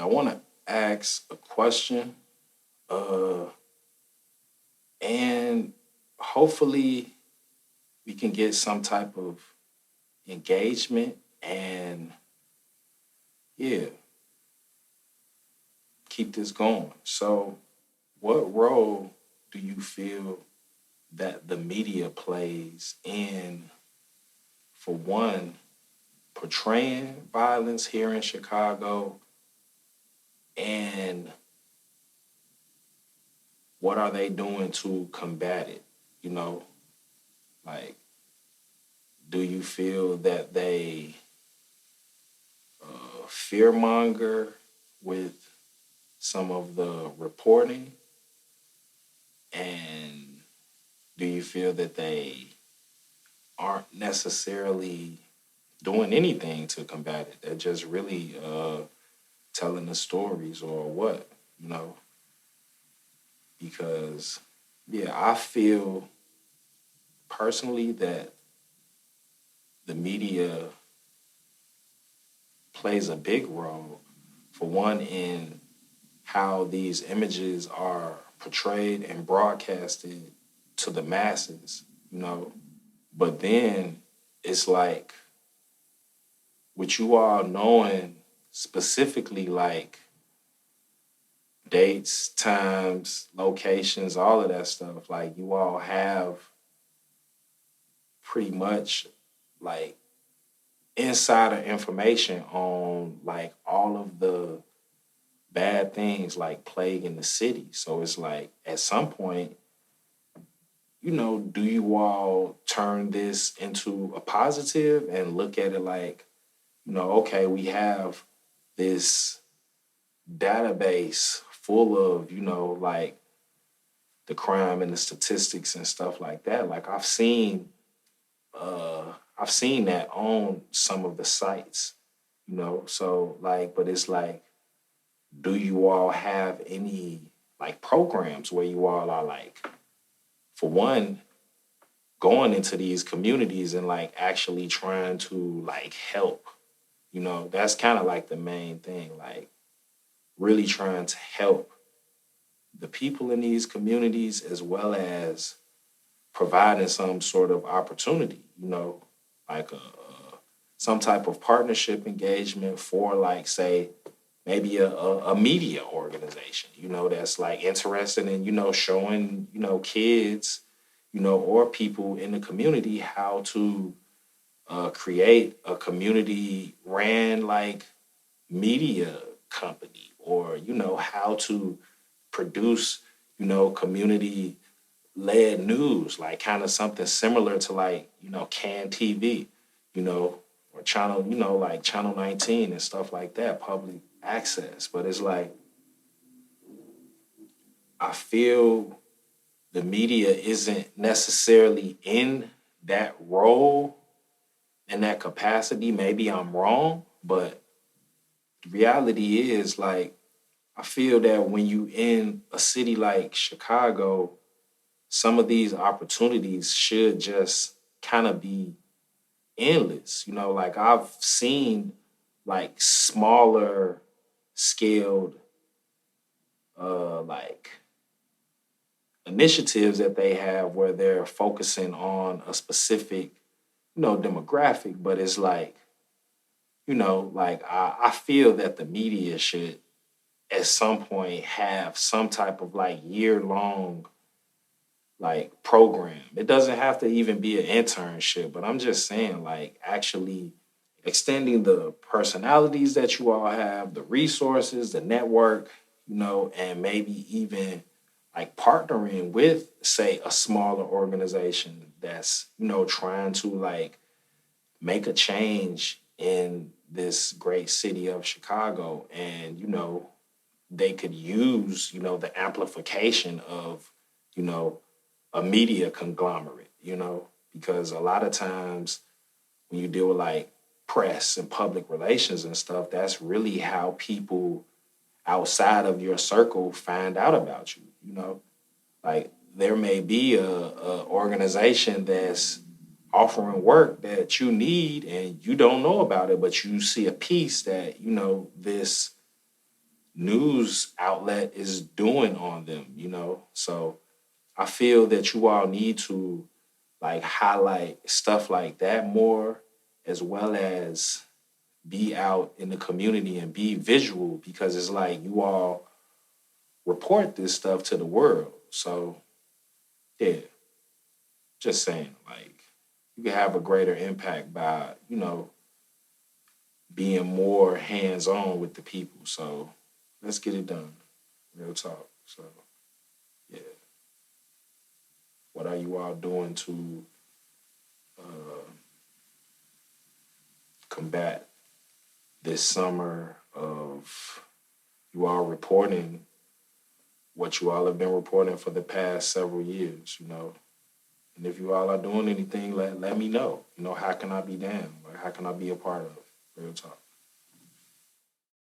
I want to ask a question, uh, and hopefully we can get some type of engagement and yeah, keep this going. So, what role do you feel that the media plays in, for one, portraying violence here in Chicago, and what are they doing to combat it? You know, like, do you feel that they fear-monger with some of the reporting? And do you feel that they aren't necessarily doing anything to combat it? They're just really telling the stories or what, you know? Because, yeah, I feel personally that the media plays a big role, for one, in how these images are portrayed and broadcasted to the masses, you know. But then it's like, with you all knowing specifically like dates, times, locations, all of that stuff, like you all have pretty much like insider information on like all of the bad things like plaguing the city. So it's like at some point, do you all turn this into a positive and look at it like, okay, we have this database full of, like the crime and the statistics and stuff like that. Like uh I've seen that on some of the sites, So like, but it's like, do you all have any like programs where you all are like, for one, going into these communities and like actually trying to like help? That's kind of like the main thing, like really trying to help the people in these communities as well as providing some sort of opportunity, like some type of partnership engagement for like, say, maybe a media organization, that's like interested in, showing, kids, or people in the community how to create a community ran like media company, or, how to produce, community led news, like kind of something similar to like, CAN TV, you know, or channel, like Channel 19 and stuff like that, public access. But it's like, I feel the media isn't necessarily in that role in that capacity. Maybe I'm wrong, but the reality is like, I feel that when you in a city like Chicago, some of these opportunities should just kind of be endless. Like I've seen like smaller scaled like initiatives that they have where they're focusing on a specific, demographic, but it's like, like I feel that the media should at some point have some type of like year long like program. It doesn't have to even be an internship, but I'm just saying like actually extending the personalities that you all have, the resources, the network, and maybe even like partnering with, say, a smaller organization that's, trying to like make a change in this great city of Chicago. And, they could use, the amplification of, you know, a media conglomerate, because a lot of times when you deal with like press and public relations and stuff, that's really how people outside of your circle find out about you, Like there may be a organization that's offering work that you need and you don't know about it, but you see a piece that, this news outlet is doing on them, So I feel that you all need to like highlight stuff like that more, as well as be out in the community and be visual, because it's like you all report this stuff to the world. So yeah, just saying, like you can have a greater impact by, being more hands on with the people. So let's get it done. Real talk. So yeah, what are you all doing to uh, combat this summer of you all reporting what you all have been reporting for the past several years? And if you all are doing anything, let me know. How can I be down? Like, how can I be a part of it? Real talk.